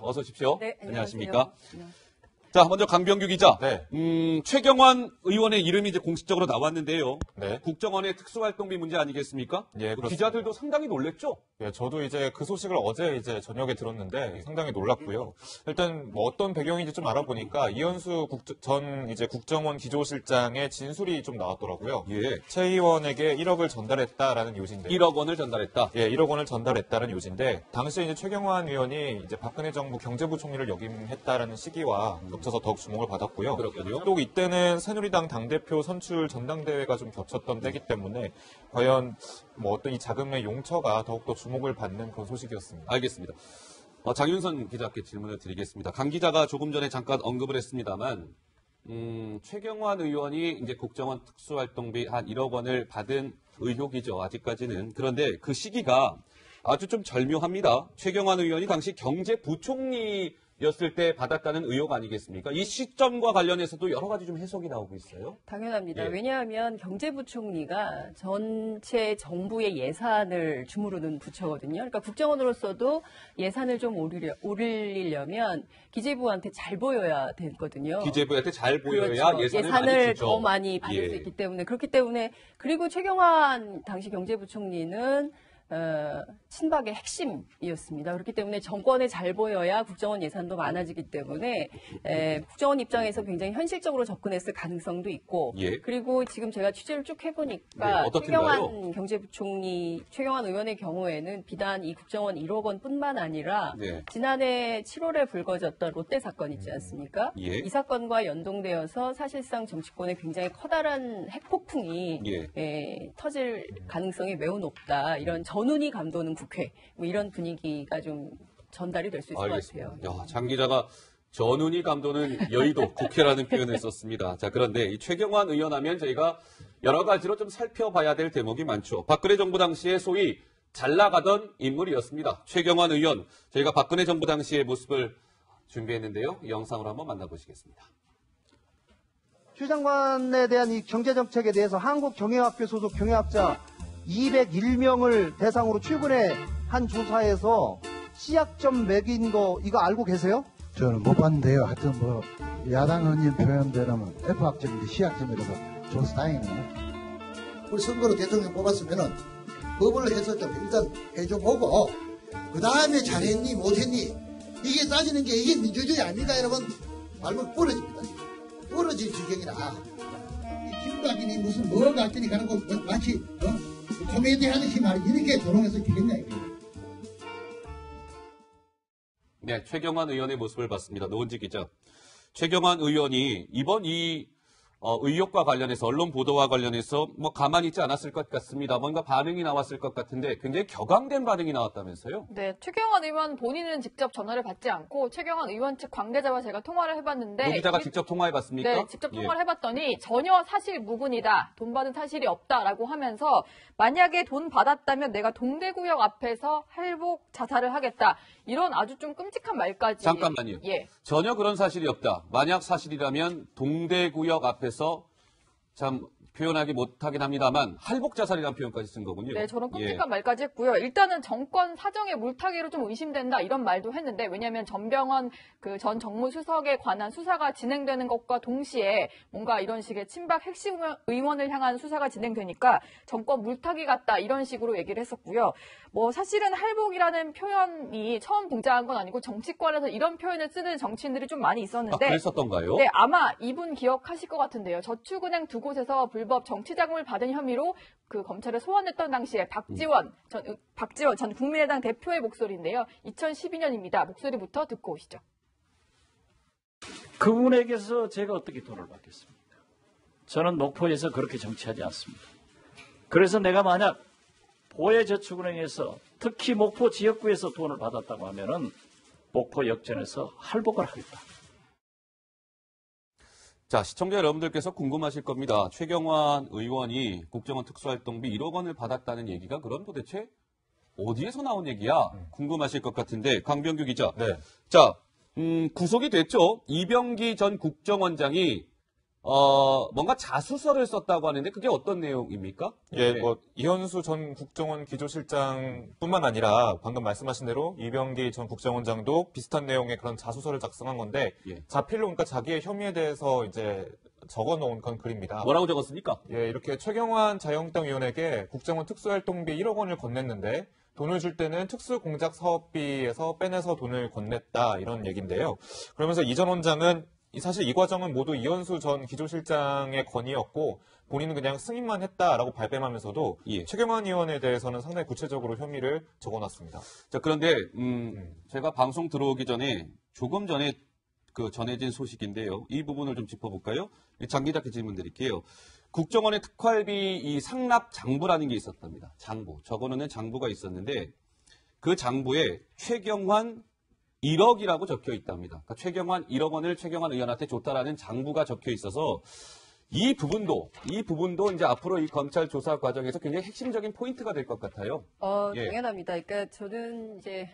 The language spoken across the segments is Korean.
어서 오십시오. 네, 안녕하십니까? 안녕하세요. 자, 먼저 강병규 기자. 네. 최경환 의원의 이름이 이제 공식적으로 나왔는데요. 네. 국정원의 특수활동비 문제 아니겠습니까? 예, 그렇습니다. 기자들도 상당히 놀랬죠? 예, 저도 이제 그 소식을 어제 저녁에 들었는데 상당히 놀랐고요. 일단 뭐 어떤 배경인지 좀 알아보니까 이현수 전 국정원 기조실장의 진술이 좀 나왔더라고요. 예. 최 의원에게 1억을 전달했다라는 요지인데. 1억 원을 전달했다. 예, 1억 원을 전달했다는 요지인데 당시에 이제 최경환 의원이 이제 박근혜 정부 경제부총리를 역임했다라는 시기와 겹쳐서 더욱 주목을 받았고요. 그렇군요. 또 이때는 새누리당 당대표 선출 전당대회가 좀 겹쳤던 때이기 때문에 과연 뭐 어떤 이 자금의 용처가 더욱더 주목을 받는 그런 소식이었습니다. 알겠습니다. 장윤선 기자께 질문을 드리겠습니다. 강 기자가 조금 전에 잠깐 언급을 했습니다만, 최경환 의원이 이제 국정원 특수활동비 한 1억 원을 받은 의혹이죠. 아직까지는. 그런데 그 시기가 아주 좀 절묘합니다. 최경환 의원이 당시 경제부총리였을 때 받았다는 의혹 아니겠습니까? 이 시점과 관련해서도 여러 가지 좀 해석이 나오고 있어요. 당연합니다. 예. 왜냐하면 경제부총리가 전체 정부의 예산을 주무르는 부처거든요. 그러니까 국정원으로서도 예산을 좀 올리려면 기재부한테 잘 보여야 되거든요. 기재부한테 잘 보여야 그렇죠. 예산을 많이 주죠. 더 많이 받을 예. 수 있기 때문에 그렇기 때문에 그리고 최경환 당시 경제부총리는 친박의 핵심이었습니다. 그렇기 때문에 정권에 잘 보여야 국정원 예산도 많아지기 때문에 국정원 입장에서 굉장히 현실적으로 접근했을 가능성도 있고 예. 그리고 지금 제가 취재를 쭉 네, 해보니까 어떻든가요? 최경환 경제부총리, 최경환 의원의 경우에는 비단 이 국정원 1억 원뿐만 아니라 네. 지난해 7월에 불거졌던 롯데 사건 있지 않습니까? 예. 이 사건과 연동되어서 사실상 정치권에 굉장히 커다란 핵폭풍이 터질 가능성이 매우 높다. 이런 전운이 감도는 국회 뭐 이런 분위기가 좀 전달이 될 수 있을 알겠습니다. 것 같아요. 야, 장 기자가 전운이 감도는 여의도 국회라는 표현을 썼습니다. 자, 그런데 이 최경환 의원 하면 저희가 여러 가지로 좀 살펴봐야 될 대목이 많죠. 박근혜 정부 당시에 소위 잘 나가던 인물이었습니다. 최경환 의원, 저희가 박근혜 정부 당시의 모습을 준비했는데요. 이 영상으로 한번 만나보시겠습니다. 최 장관에 대한 이 경제정책에 대해서 한국경영학교 소속 경영학자 201명을 대상으로 최근에 한 조사에서 씨약점 매긴 거 이거 알고 계세요? 저는 못 봤는데요. 하여튼 뭐 야당 의원님 표현대로는 F학점인데 C학점이라서 조사 다행이네요. 우리 선거로 대통령 뽑았으면은 법을 해서 좀 일단 해줘보고 그 다음에 잘했니 못했니 이게 따지는 게 이게 민주주의 아닙니까 여러분? 말면 부러집니다. 부러질 지경이라 이 김박이니 무슨 뭐 갔더니 가는 거 마치 코미디 하듯이 말 이렇게 조롱해서 되겠냐 이게. 네, 최경환 의원의 모습을 봤습니다. 노은지 기자. 최경환 의원이 이번 이 의혹과 관련해서 언론 보도와 관련해서 뭐 가만히 있지 않았을 것 같습니다. 뭔가 반응이 나왔을 것 같은데 굉장히 격앙된 반응이 나왔다면서요? 네, 최경환 의원 본인은 직접 전화를 받지 않고 최경환 의원 측 관계자와 제가 통화를 해봤는데 노 기자가 직접 통화해봤습니까? 네, 직접 통화를 해봤더니 전혀 사실 무근이다. 돈 받은 사실이 없다라고 하면서 만약에 돈 받았다면 내가 동대구역 앞에서 할복 자살을 하겠다. 이런 아주 좀 끔찍한 말까지. 잠깐만요. 예. 전혀 그런 사실이 없다. 만약 사실이라면 동대구역 앞에서 참 표현하기 못하긴 합니다만 할복자살이라는 표현까지 쓴 거군요. 네, 저런 끔찍한 말까지 했고요. 일단은 정권 사정의 물타기로 좀 의심된다 이런 말도 했는데 왜냐하면 전병헌 그 전 정무수석에 관한 수사가 진행되는 것과 동시에 뭔가 이런 식의 친박 핵심 의원을 향한 수사가 진행되니까 정권 물타기 같다 이런 식으로 얘기를 했었고요. 뭐 사실은 할복이라는 표현이 처음 등장한 건 아니고 정치권에서 이런 표현을 쓰는 정치인들이 좀 많이 있었는데 그랬었던가요? 네, 아마 이분 기억하실 것 같은데요. 저축은행 두 곳에서 불법 정치자금을 받은 혐의로 그 검찰에 소환했던 당시에 박지원 전 국민의당 대표의 목소리인데요. 2012년입니다. 목소리부터 듣고 오시죠. 그분에게서 제가 어떻게 돈을 받겠습니까? 저는 목포에서 그렇게 정치하지 않습니다. 그래서 내가 만약 보혜저축은행에서 특히 목포 지역구에서 돈을 받았다고 하면은 목포 역전에서 할복을 하겠다. 자, 시청자 여러분들께서 궁금하실 겁니다. 최경환 의원이 국정원 특수활동비 1억 원을 받았다는 얘기가 그럼 도대체 어디에서 나온 얘기야? 궁금하실 것 같은데 강병규 기자. 네. 자, 구속이 됐죠. 이병기 전 국정원장이 뭔가 자수서를 썼다고 하는데 그게 어떤 내용입니까? 예, 네. 뭐 이현수 전 국정원 기조실장뿐만 아니라 방금 말씀하신 대로 이병기 전 국정원장도 비슷한 내용의 그런 자수서를 작성한 건데 예. 자필로 그러니까 자기의 혐의에 대해서 이제 적어놓은 그런 글입니다. 뭐라고 적었습니까? 예, 이렇게 최경환 자유한국당 의원에게 국정원 특수활동비 1억 원을 건넸는데 돈을 줄 때는 특수공작 사업비에서 빼내서 돈을 건넸다 이런 얘기인데요. 그러면서 이 전 원장은 사실 이 과정은 모두 이현수 전 기조실장의 건의였고 본인은 그냥 승인만 했다라고 발뺌하면서도 예. 최경환 의원에 대해서는 상당히 구체적으로 혐의를 적어놨습니다. 자, 그런데 제가 방송 들어오기 전에 조금 전에 그 전해진 소식인데요. 이 부분을 좀 짚어볼까요? 장 기자께 질문 드릴게요. 국정원의 특활비 이 상납 장부라는 게 있었답니다. 장부. 적어놓는 장부가 있었는데 그 장부에 최경환 1억이라고 적혀 있답니다. 그러니까 최경환 1억 원을 최경환 의원한테 줬다라는 장부가 적혀 있어서 이 부분도 이제 앞으로 이 검찰 조사 과정에서 굉장히 핵심적인 포인트가 될 것 같아요. 예. 당연합니다. 그러니까 저는 이제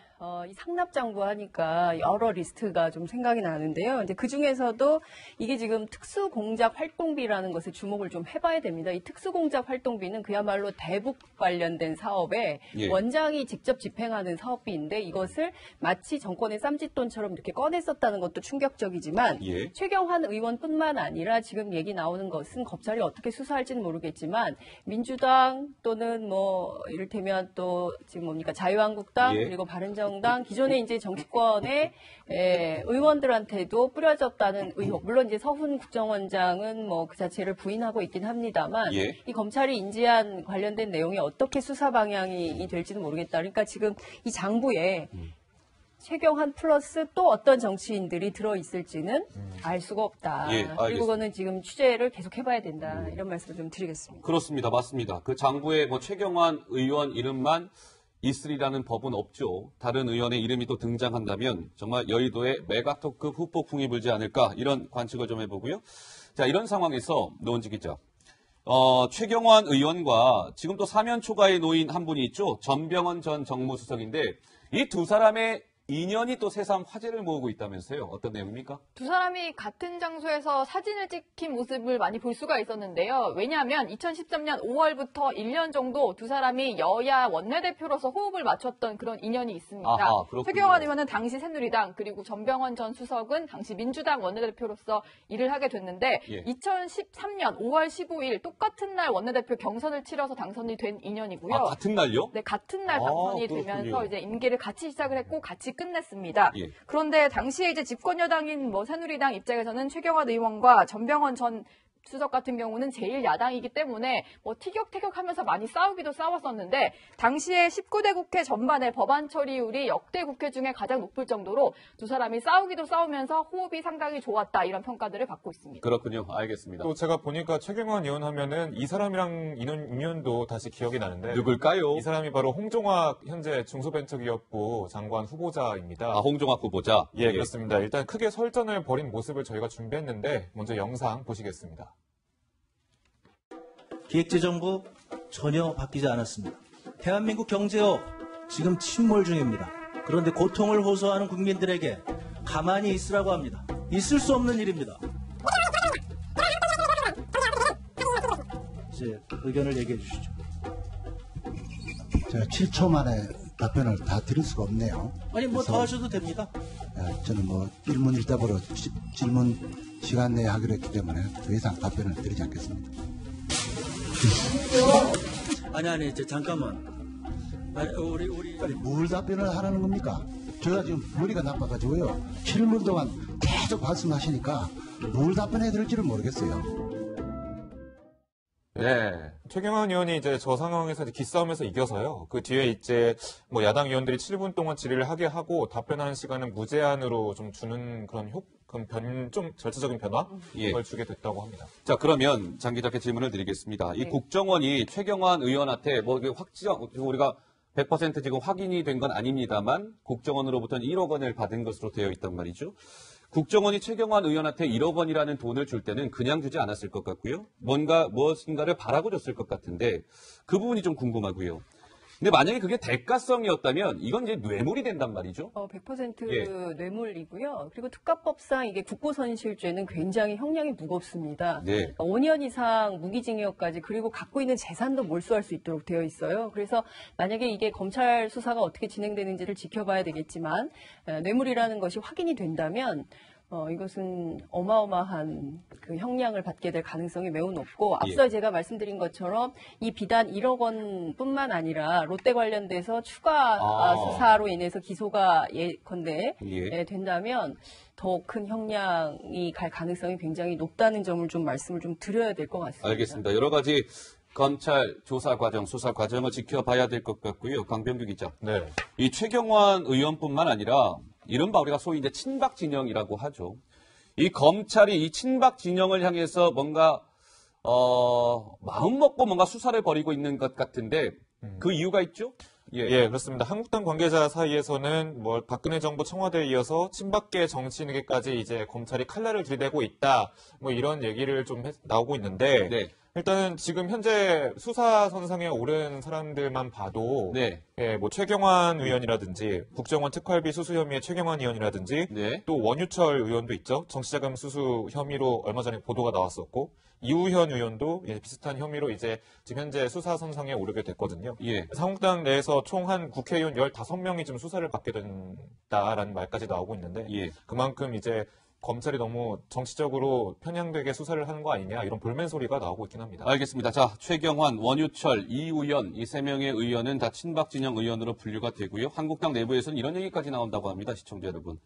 이 상납장부 하니까 여러 리스트가 좀 생각이 나는데요. 이제 그 중에서도 이게 지금 특수공작 활동비라는 것에 주목을 좀 해봐야 됩니다. 이 특수공작 활동비는 그야말로 대북 관련된 사업에 예. 원장이 직접 집행하는 사업비인데 이것을 마치 정권의 쌈짓돈처럼 이렇게 꺼냈었다는 것도 충격적이지만 예. 최경환 의원뿐만 아니라 지금 얘기 나오는 것은 검찰이 어떻게 수사할지는 모르겠지만 민주당 또는 뭐 이를테면 또 지금 뭡니까 자유한국당 예. 그리고 바른정당 기존의 이제 정치권의 의원들한테도 뿌려졌다는 의혹. 물론 이제 서훈 국정원장은 뭐 그 자체를 부인하고 있긴 합니다만 예. 이 검찰이 인지한 관련된 내용이 어떻게 수사 방향이 될지는 모르겠다. 그러니까 지금 이 장부에 최경환 플러스 또 어떤 정치인들이 들어있을지는 알 수가 없다. 예, 그리고 알겠습니다. 그거는 지금 취재를 계속 해봐야 된다. 이런 말씀을 좀 드리겠습니다. 그렇습니다. 맞습니다. 그 장부에 뭐 최경환 의원 이름만 있으리라는 법은 없죠. 다른 의원의 이름이 또 등장한다면 정말 여의도에 메가토급 후폭풍이 불지 않을까 이런 관측을 좀 해보고요. 자, 이런 상황에서 노원지 기자. 최경환 의원과 지금 또 사면 초과에 놓인 한 분이 있죠. 전병헌 전 정무수석인데 이 두 사람의 인연이 또 새삼 화제를 모으고 있다면서요. 어떤 내용입니까? 두 사람이 같은 장소에서 사진을 찍힌 모습을 많이 볼 수가 있었는데요. 왜냐하면 2013년 5월부터 1년 정도 두 사람이 여야 원내대표로서 호흡을 맞췄던 그런 인연이 있습니다. 아하, 그렇군요. 최경환 의원은 당시 새누리당 그리고 전병헌 전 수석은 당시 민주당 원내대표로서 일을 하게 됐는데 예. 2013년 5월 15일 똑같은 날 원내대표 경선을 치러서 당선이 된 인연이고요. 아, 같은 날요? 네, 같은 날 당선이 그렇군요. 되면서 이제 임기를 같이 시작을 했고 같이 끝냈습니다. 예. 그런데 당시에 이제 집권 여당인 뭐 새누리당 입장에서는 최경환 의원과 전병헌 전 수석 같은 경우는 제1야당이기 때문에 뭐 티격태격하면서 많이 싸우기도 싸웠었는데 당시에 19대 국회 전반의 법안 처리율이 역대 국회 중에 가장 높을 정도로 두 사람이 싸우기도 싸우면서 호흡이 상당히 좋았다 이런 평가들을 받고 있습니다. 그렇군요. 알겠습니다. 또 제가 보니까 최경환 의원 하면은 이 사람이랑 인연도 다시 기억이 나는데 누굴까요? 이 사람이 바로 홍종학 현재 중소벤처기업부 장관 후보자입니다. 아, 홍종학 후보자. 예, 그렇습니다. 일단 크게 설전을 벌인 모습을 저희가 준비했는데 먼저 영상 보시겠습니다. 기획재정부 전혀 바뀌지 않았습니다. 대한민국 경제업 지금 침몰 중입니다. 그런데 고통을 호소하는 국민들에게 가만히 있으라고 합니다. 있을 수 없는 일입니다. 이제 의견을 얘기해 주시죠. 제가 7초 만에 답변을 다 드릴 수가 없네요. 아니 뭐 더 그래서, 하셔도 됩니다. 저는 뭐 일문일답으로 질문 시간 내에 하기로 했기 때문에 더 이상 답변을 드리지 않겠습니다. 아니 이제 잠깐만. 아니, 우리 아니, 뭘 답변을 하라는 겁니까? 제가 지금 머리가 나빠가지고요. 7분 동안 계속 말씀하시니까 뭘 답변해야 될지를 모르겠어요. 네. 최경환 의원이 이제 저 상황에서 이제 기싸움에서 이겨서요. 그 뒤에 이제 뭐 야당 의원들이 7분 동안 질의를 하게 하고 답변하는 시간은 무제한으로 좀 주는 그런 좀 절차적인 변화? 예. 그걸 주게 됐다고 합니다. 자, 그러면 장 기자께 질문을 드리겠습니다. 이 국정원이 최경환 의원한테 뭐 이게 우리가 100% 지금 확인이 된 건 아닙니다만 국정원으로부터는 1억 원을 받은 것으로 되어 있단 말이죠. 국정원이 최경환 의원한테 1억 원이라는 돈을 줄 때는 그냥 주지 않았을 것 같고요. 무엇인가를 바라고 줬을 것 같은데 그 부분이 좀 궁금하고요. 근데 만약에 그게 대가성이었다면 이건 이제 뇌물이 된단 말이죠. 100% 예. 뇌물이고요. 그리고 특가법상 이게 국고선실죄는 굉장히 형량이 무겁습니다. 네. 5년 이상 무기징역까지 그리고 갖고 있는 재산도 몰수할 수 있도록 되어 있어요. 그래서 만약에 이게 검찰 수사가 어떻게 진행되는지를 지켜봐야 되겠지만 뇌물이라는 것이 확인이 된다면 이것은 어마어마한 그 형량을 받게 될 가능성이 매우 높고 앞서 제가 말씀드린 것처럼 이 비단 1억 원뿐만 아니라 롯데 관련돼서 추가 수사로 인해서 기소가 예컨대 된다면 더 큰 형량이 갈 가능성이 굉장히 높다는 점을 좀 말씀을 좀 드려야 될 것 같습니다. 알겠습니다. 여러 가지 검찰 조사 과정, 수사 과정을 지켜봐야 될 것 같고요. 강병규 기자. 네. 이 최경환 의원뿐만 아니라 이른바 우리가 소위 이제 친박 진영이라고 하죠. 이 검찰이 이 친박 진영을 향해서 뭔가 마음 먹고 뭔가 수사를 벌이고 있는 것 같은데 그 이유가 있죠? 예, 그렇습니다. 한국당 관계자 사이에서는 뭐 박근혜 정부 청와대에 이어서 친박계 정치인에게까지 이제 검찰이 칼날을 들이대고 있다. 뭐 이런 얘기를 좀 나오고 있는데 네. 일단은 지금 현재 수사 선상에 오른 사람들만 봐도 네. 예, 뭐 최경환 의원이라든지 국정원 특활비 수수 혐의의 최경환 의원이라든지 네. 또 원유철 의원도 있죠. 정치자금 수수 혐의로 얼마 전에 보도가 나왔었고 이우현 의원도 비슷한 혐의로 이제 지금 현재 수사 선상에 오르게 됐거든요. 예. 한국당 내에서 총 한 국회의원 15명이 지금 수사를 받게 된다라는 말까지 나오고 있는데 예. 그만큼 이제 검찰이 너무 정치적으로 편향되게 수사를 하는 거 아니냐 이런 볼멘 소리가 나오고 있긴 합니다. 알겠습니다. 자, 최경환, 원유철, 이우현 이 세 명의 의원은 다 친박 진영 의원으로 분류가 되고요. 한국당 내부에서는 이런 얘기까지 나온다고 합니다. 시청자 여러분.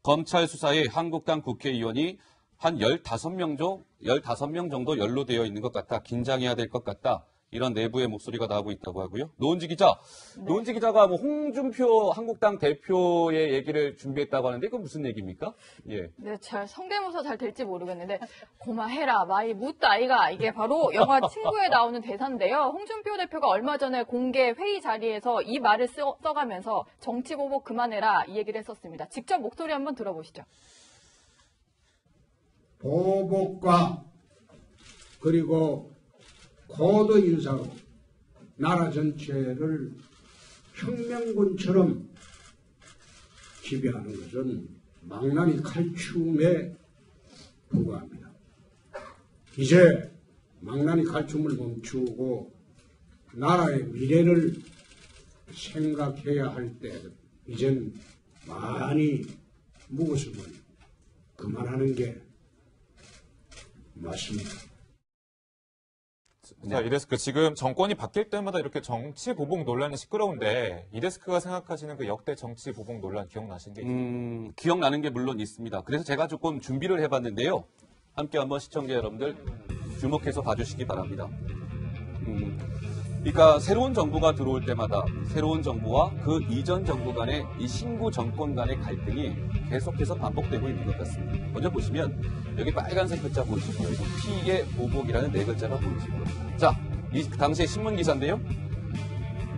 검찰 수사에 한국당 국회의원이 한 15명 정도 연루되어 있는 것 같다. 긴장해야 될 것 같다. 이런 내부의 목소리가 나오고 있다고 하고요. 노은지 기자. 네. 노은지 기자가 뭐 홍준표 한국당 대표의 얘기를 준비했다고 하는데 그건 무슨 얘기입니까? 예. 네, 잘 성대모사 잘 될지 모르겠는데 고마해라 마이 묻다 아이가 이게 바로 영화 친구에 나오는 대사인데요. 홍준표 대표가 얼마 전에 공개 회의 자리에서 이 말을 써가면서 정치 보복 그만해라 이 얘기를 했었습니다. 직접 목소리 한번 들어보시죠. 보복과 그리고 고도 인사로 나라 전체를 혁명군처럼 지배하는 것은 망나니 칼춤에 불과합니다. 이제 망나니 칼춤을 멈추고 나라의 미래를 생각해야 할 때 이젠 많이 묵었으면 그만하는 게 맞습니다. 자, 이 데스크 지금 정권이 바뀔 때마다 이렇게 정치 보복 논란이 시끄러운데 이 데스크가 생각하시는 그 역대 정치 보복 논란 기억나신 게 있나요? 기억나는 게 물론 있습니다. 그래서 제가 조금 준비를 해봤는데요. 함께 한번 시청자 여러분들 주목해서 봐주시기 바랍니다. 그러니까 새로운 정부가 들어올 때마다 새로운 정부와 그 이전 정부 간의 이 신구 정권 간의 갈등이 계속해서 반복되고 있는 것 같습니다. 먼저 보시면 여기 빨간색 글자 보이시고요. 피해 보복이라는 네 글자가 보이시고요. 자, 이 당시의 신문 기사인데요.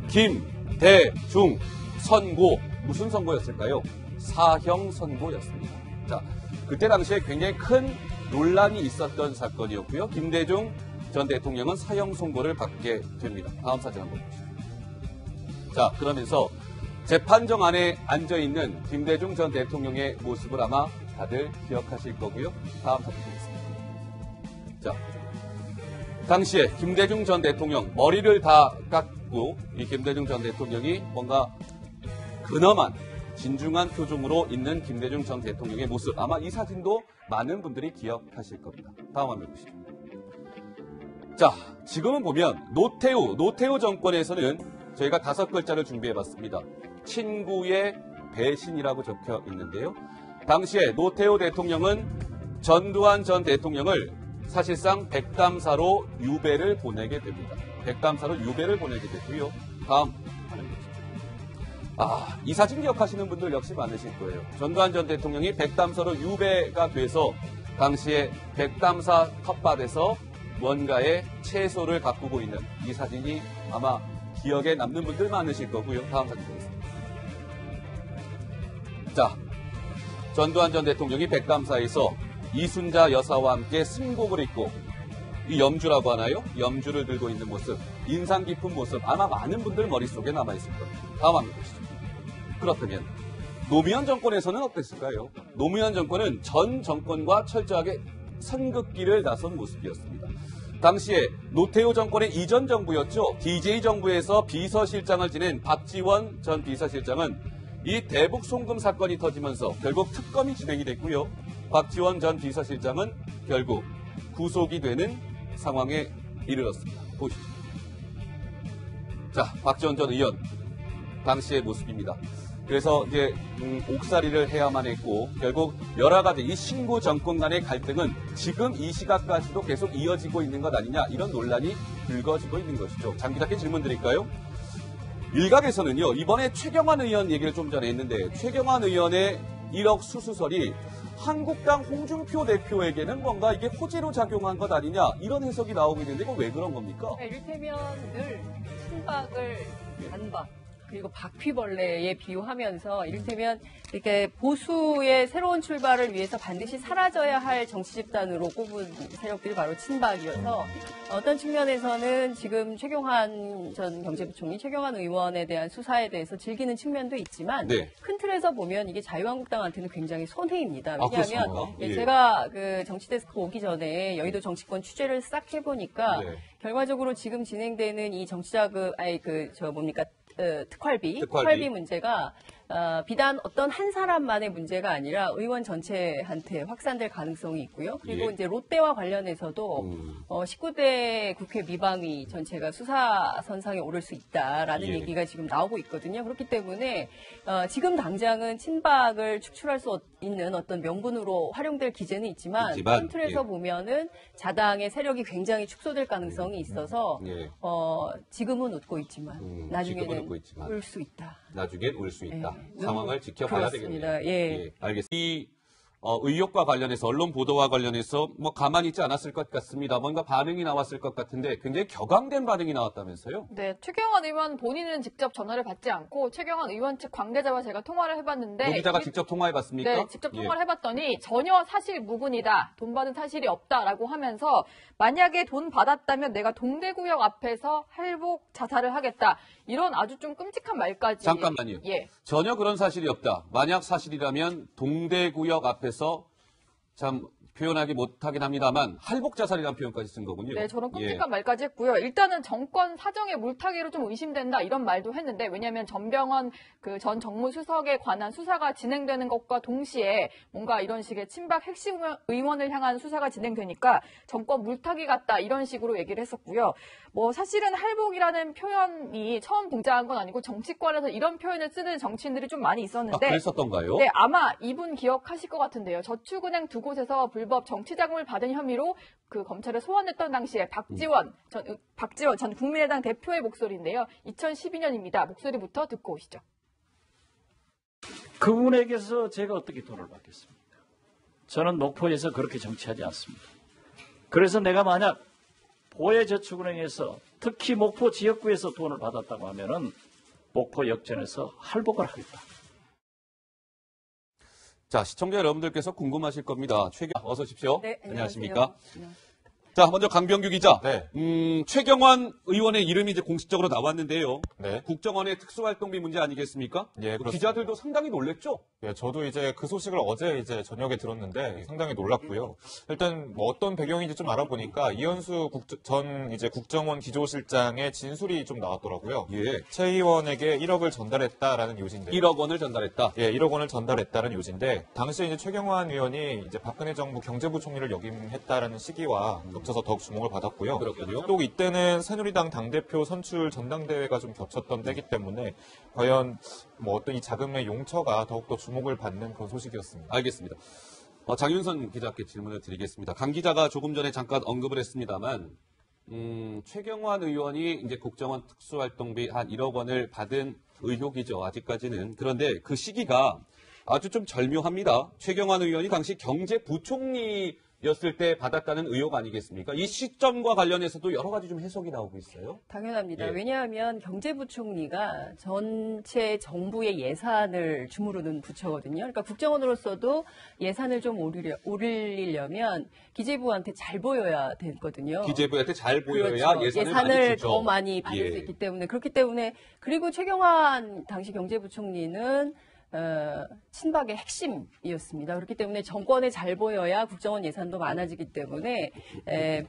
김대중 선고 무슨 선고였을까요? 사형 선고였습니다. 자, 그때 당시에 굉장히 큰 논란이 있었던 사건이었고요. 김대중 전 대통령은 사형 선고를 받게 됩니다. 다음 사진 한번 보시죠. 자, 그러면서 재판정 안에 앉아있는 김대중 전 대통령의 모습을 아마 다들 기억하실 거고요. 다음 사진 보겠습니다. 자, 당시에 김대중 전 대통령 머리를 다 깎고 이 김대중 전 대통령이 뭔가 근엄한 진중한 표정으로 있는 김대중 전 대통령의 모습 아마 이 사진도 많은 분들이 기억하실 겁니다. 다음 화면 보시죠. 자, 지금은 보면 노태우 정권에서는 저희가 5글자를 준비해봤습니다. 친구의 배신이라고 적혀 있는데요. 당시에 노태우 대통령은 전두환 전 대통령을 사실상 백담사로 유배를 보내게 됩니다. 백담사로 유배를 보내게 되고요. 다음 화면 보시죠. 이 사진 기억하시는 분들 역시 많으실 거예요. 전두환 전 대통령이 백담사로 유배가 돼서 당시에 백담사 텃밭에서 뭔가의 채소를 가꾸고 있는 이 사진이 아마 기억에 남는 분들 많으실 거고요. 다음 사진 보겠습니다. 자, 전두환 전 대통령이 백담사에서 이순자 여사와 함께 승복을 입고 이 염주라고 하나요? 염주를 들고 있는 모습. 인상 깊은 모습 아마 많은 분들 머릿속에 남아있을 거예요. 다음 화면 보시죠. 그렇다면 노무현 정권에서는 어땠을까요? 노무현 정권은 전 정권과 철저하게 선긋기를 나선 모습이었습니다. 당시에 노태우 정권의 이전 정부였죠. DJ 정부에서 비서실장을 지낸 박지원 전 비서실장은 이 대북 송금 사건이 터지면서 결국 특검이 진행이 됐고요. 박지원 전 비서실장은 결국 구속이 되는 상황에 이르렀습니다. 보시죠. 자, 박지원 전 의원 당시의 모습입니다. 그래서 이제 옥살이를 해야만 했고 결국 여러 가지 이 신구 정권 간의 갈등은 지금 이 시각까지도 계속 이어지고 있는 것 아니냐 이런 논란이 불거지고 있는 것이죠. 장기자께 질문 드릴까요? 일각에서는요. 이번에 최경환 의원 얘기를 좀 전에 했는데 최경환 의원의 1억 수수설이 한국당 홍준표 대표에게는 뭔가 이게 호재로 작용한 것 아니냐 이런 해석이 나오고 있는데 이거 왜 그런 겁니까? 네, 이를테면 늘 친박을 반박 그리고 바퀴벌레에 비유하면서 이를테면 이렇게 보수의 새로운 출발을 위해서 반드시 사라져야 할 정치 집단으로 꼽은 세력들이 바로 친박이어서 어떤 측면에서는 지금 최경환 전 경제부총리, 최경환 의원에 대한 수사에 대해서 즐기는 측면도 있지만 네. 큰 틀에서 보면 이게 자유한국당한테는 굉장히 손해입니다. 왜냐하면 그렇습니까? 예, 예. 제가 그 정치데스크 오기 전에 여의도 정치권 취재를 싹 해보니까 네. 결과적으로 지금 진행되는 이 정치자금, 특활비 문제가 비단 어떤 한 사람만의 문제가 아니라 의원 전체한테 확산될 가능성이 있고요. 그리고 예. 이제 롯데와 관련해서도 19대 국회 미방위 전체가 수사 선상에 오를 수 있다라는 예. 얘기가 지금 나오고 있거든요. 그렇기 때문에 지금 당장은 친박을 축출할 수 있는 어떤 명분으로 활용될 기제는 있지만 큰 틀에서 예. 보면은 자당의 세력이 굉장히 축소될 가능성이 있어서 예. 지금은 웃고 있지만 지금은 나중에는 웃고 있지만. 울 수 있다. 나중엔 올 수 있다. 예. 상황을 지켜봐야 그렇습니다. 되겠네요. 예. 알겠습니다. 이 의혹과 관련해서 언론 보도와 관련해서 뭐 가만히 있지 않았을 것 같습니다. 뭔가 반응이 나왔을 것 같은데 굉장히 격앙된 반응이 나왔다면서요? 네, 최경환 의원 본인은 직접 전화를 받지 않고 최경환 의원 측 관계자와 제가 통화를 해봤는데 노 기자가 직접 통화해봤습니까? 네, 직접 통화를 해봤더니 전혀 사실 무근이다. 돈 받은 사실이 없다라고 하면서 만약에 돈 받았다면 내가 동대구역 앞에서 할복 자살을 하겠다. 이런 아주 좀 끔찍한 말까지. 잠깐만요. 예. 전혀 그런 사실이 없다. 만약 사실이라면 동대구역 앞에서 참 표현하기 못하긴 합니다만 할복 자살이라는 표현까지 쓴 거군요. 네, 저런 예. 끔찍한 말까지 했고요. 일단은 정권 사정의 물타기로 좀 의심된다 이런 말도 했는데 왜냐하면 전병헌 그 전 정무수석에 관한 수사가 진행되는 것과 동시에 뭔가 이런 식의 친박 핵심 의원을 향한 수사가 진행되니까 정권 물타기 같다 이런 식으로 얘기를 했었고요. 뭐 사실은 할복이라는 표현이 처음 등장한 건 아니고 정치권에서 이런 표현을 쓰는 정치인들이 좀 많이 있었는데 그랬었던가요? 네, 아마 이분 기억하실 것 같은데요. 저축은행 두 곳에서 불법 정치자금을 받은 혐의로 그 검찰에 소환했던 당시에 박지원 전 국민의당 대표의 목소리인데요. 2012년입니다. 목소리부터 듣고 오시죠. 그분에게서 제가 어떻게 돈을 받겠습니까? 저는 목포에서 그렇게 정치하지 않습니다. 그래서 내가 만약 보혜저축은행에서 특히 목포 지역구에서 돈을 받았다고 하면은 목포 역전에서 할복을 하겠다. 자, 시청자 여러분들께서 궁금하실 겁니다. 어서 오십시오. 네, 안녕하십니까? 안녕하세요. 자, 먼저 강병규 기자. 네. 최경환 의원의 이름이 이제 공식적으로 나왔는데요. 네. 국정원의 특수활동비 문제 아니겠습니까? 예, 그렇습니다. 기자들도 상당히 놀랬죠? 예, 저도 이제 그 소식을 어제 저녁에 들었는데 상당히 놀랐고요. 일단 뭐 어떤 배경인지 좀 알아보니까 이현수 전 국정원 기조실장의 진술이 좀 나왔더라고요. 예. 최 의원에게 1억을 전달했다라는 요지인데. 1억 원을 전달했다. 예, 1억 원을 전달했다는 요지인데 당시에 이제 최경환 의원이 이제 박근혜 정부 경제부총리를 역임했다라는 시기와 겹쳐서 더욱 주목을 받았고요. 그렇군요. 또 이때는 새누리당 당대표 선출 전당대회가 좀 겹쳤던 때이기 때문에 과연 뭐 어떤 이 자금의 용처가 더욱더 주목을 받는 그런 소식이었습니다. 알겠습니다. 장윤선 기자께 질문을 드리겠습니다. 강 기자가 조금 전에 잠깐 언급을 했습니다만, 최경환 의원이 이제 국정원 특수활동비 한 1억 원을 받은 의혹이죠. 아직까지는. 그런데 그 시기가 아주 좀 절묘합니다. 최경환 의원이 당시 경제부총리 였을 때 받았다는 의혹 아니겠습니까? 이 시점과 관련해서도 여러 가지 좀 해석이 나오고 있어요. 당연합니다. 예. 왜냐하면 경제부총리가 전체 정부의 예산을 주무르는 부처거든요. 그러니까 국정원으로서도 예산을 좀 올리려면 기재부한테 잘 보여야 되거든요. 기재부한테 잘 보여야 그렇죠. 예산을 많이 주죠. 더 많이 받을 예. 수 있기 때문에 그렇기 때문에 그리고 최경환 당시 경제부총리는 친박의 핵심이었습니다. 그렇기 때문에 정권에 잘 보여야 국정원 예산도 많아지기 때문에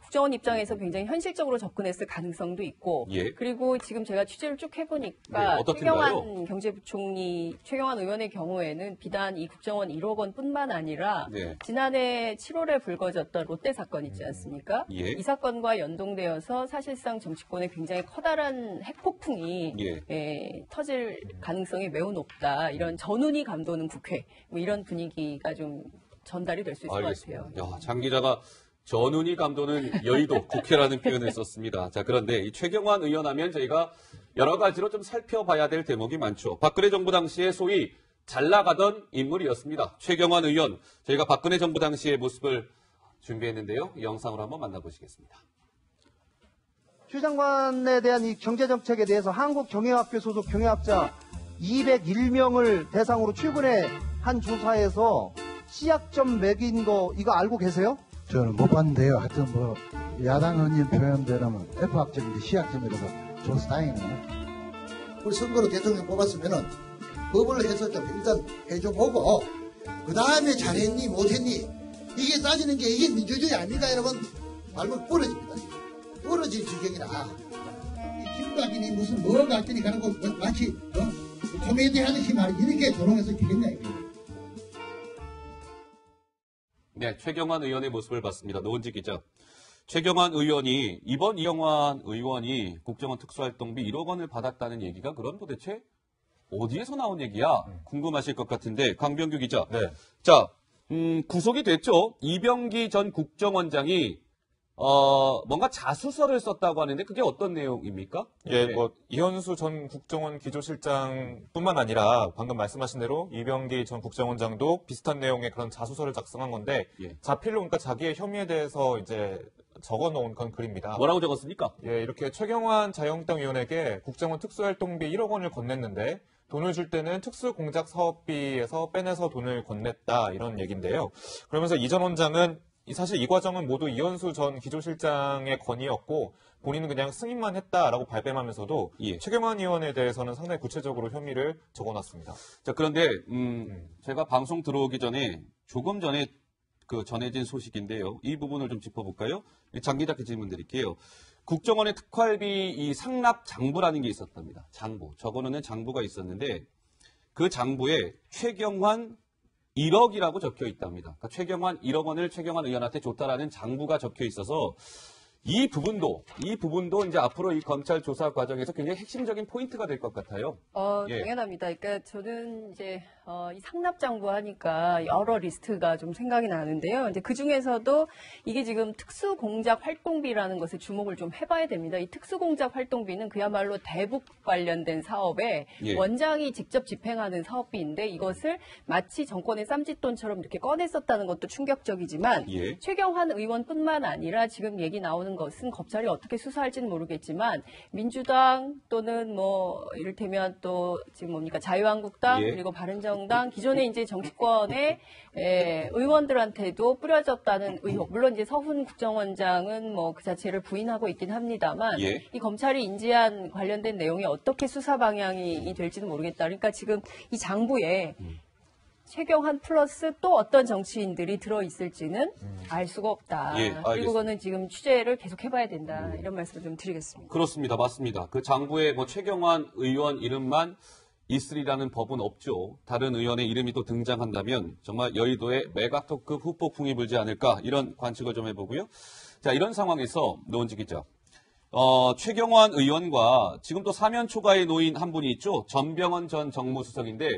국정원 입장에서 굉장히 현실적으로 접근했을 가능성도 있고 예. 그리고 지금 제가 취재를 쭉 네, 해보니까 어떻든가요? 최경환 경제부총리, 최경환 의원의 경우에는 비단 이 국정원 1억 원뿐만 아니라 네. 지난해 7월에 불거졌던 롯데 사건 있지 않습니까? 예. 이 사건과 연동되어서 사실상 정치권에 굉장히 커다란 핵폭풍이 터질 가능성이 매우 높다. 이런 전운이 감도는 국회 뭐 이런 분위기가 좀 전달이 될 수 있을 알겠습니다. 것 같아요. 야, 장 기자가 전운이 감도는 여의도 국회라는 표현을 썼습니다. 자, 그런데 이 최경환 의원 하면 저희가 여러 가지로 좀 살펴봐야 될 대목이 많죠. 박근혜 정부 당시에 소위 잘 나가던 인물이었습니다. 최경환 의원, 저희가 박근혜 정부 당시의 모습을 준비했는데요. 이 영상으로 한번 만나보시겠습니다. 최 장관에 대한 이 경제정책에 대해서 한국경영학교 소속 경영학자 201명을 대상으로 최근에 한 조사에서 시약점 매긴 거 이거 알고 계세요? 저는 못 봤는데요. 하여튼 뭐 야당 의원님 표현대로는 F학점인데 C학점이라서 조사 다행이네요. 우리 선거로 대통령 뽑았으면은 법을 했을 때 일단 해줘보고 그 다음에 잘했니 못했니 이게 따지는 게 이게 민주주의 아닙니까 여러분? 말면 부러집니다. 부러질 지경이라 김박이니 무슨 뭐 갔더니 가는 거 마치 코미디 하듯이 말이 이렇게 조롱해서 되겠냐 이게. 네, 최경환 의원의 모습을 봤습니다. 노은지 기자. 최경환 의원이 이번 이경환 의원이 국정원 특수활동비 1억 원을 받았다는 얘기가 그럼 도대체 어디에서 나온 얘기야? 궁금하실 것 같은데 강병규 기자. 네. 자, 구속이 됐죠. 이병기 전 국정원장이 뭔가 자수서를 썼다고 하는데 그게 어떤 내용입니까? 예, 네. 뭐 이현수 전 국정원 기조실장뿐만 아니라 방금 말씀하신 대로 이병기 전 국정원장도 비슷한 내용의 그런 자수서를 작성한 건데 예. 자필로 그러니까 자기의 혐의에 대해서 이제 적어놓은 그런 글입니다. 뭐라고 적었습니까? 예, 이렇게 최경환 자유한국당 의원에게 국정원 특수활동비 1억 원을 건넸는데 돈을 줄 때는 특수공작 사업비에서 빼내서 돈을 건넸다 이런 얘기인데요. 그러면서 이 전 원장은 사실 이 과정은 모두 이현수 전 기조실장의 건의였고 본인은 그냥 승인만 했다라고 발뺌하면서도 예. 최경환 의원에 대해서는 상당히 구체적으로 혐의를 적어놨습니다. 자, 그런데 제가 방송 들어오기 전에 조금 전에 그 전해진 소식인데요. 이 부분을 좀 짚어볼까요? 장 기자께 질문 드릴게요. 국정원의 특활비 이 상납 장부라는 게 있었답니다. 장부. 적어놓는 장부가 있었는데 그 장부에 최경환 1억이라고 적혀 있답니다. 그러니까 최경환 1억 원을 최경환 의원한테 줬다라는 장부가 적혀 있어서 이 부분도 이제 앞으로 이 검찰 조사 과정에서 굉장히 핵심적인 포인트가 될 것 같아요. 예. 당연합니다. 그러니까 저는 이제 이 상납장부 하니까 여러 리스트가 좀 생각이 나는데요. 이제 그 중에서도 이게 지금 특수공작 활동비라는 것에 주목을 좀 해봐야 됩니다. 이 특수공작 활동비는 그야말로 대북 관련된 사업에 예. 원장이 직접 집행하는 사업비인데 이것을 마치 정권의 쌈짓돈처럼 이렇게 꺼냈었다는 것도 충격적이지만 예. 최경환 의원뿐만 아니라 지금 얘기 나오는 것은 검찰이 어떻게 수사할지는 모르겠지만 민주당 또는 뭐 이를테면 또 지금 뭡니까 자유한국당 예. 그리고 바른정당 기존의 이제 정치권의 의원들한테도 뿌려졌다는 의혹. 물론 이제 서훈 국정원장은 뭐 그 자체를 부인하고 있긴 합니다만 예. 이 검찰이 인지한 관련된 내용이 어떻게 수사 방향이 될지는 모르겠다. 그러니까 지금 이 장부에 최경환 플러스 또 어떤 정치인들이 들어있을지는 알 수가 없다. 예, 알겠습니다. 그리고 그거는 지금 취재를 계속 해봐야 된다. 이런 말씀을 좀 드리겠습니다. 그렇습니다. 맞습니다. 그 장부에 뭐 최경환 의원 이름만 있으리라는 법은 없죠. 다른 의원의 이름이 또 등장한다면 정말 여의도에 메가토급 후폭풍이 불지 않을까 이런 관측을 좀 해보고요. 자, 이런 상황에서 노은지 기자. 최경환 의원과 지금 또 사면 초과에 놓인 한 분이 있죠. 전병헌 전 정무수석인데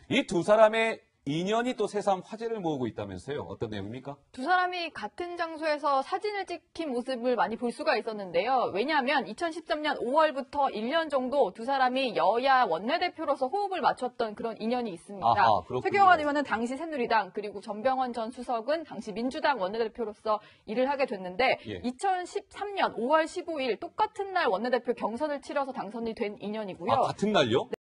이 두 사람의 인연이 또 새삼 화제를 모으고 있다면서요. 어떤 내용입니까? 두 사람이 같은 장소에서 사진을 찍힌 모습을 많이 볼 수가 있었는데요. 왜냐하면 2013년 5월부터 1년 정도 두 사람이 여야 원내대표로서 호흡을 맞췄던 그런 인연이 있습니다. 아하, 그렇군요. 최경환 의원은 당시 새누리당, 그리고 전병헌 전 수석은 당시 민주당 원내대표로서 일을 하게 됐는데 예. 2013년 5월 15일 똑같은 날 원내대표 경선을 치러서 당선이 된 인연이고요. 아, 같은 날요?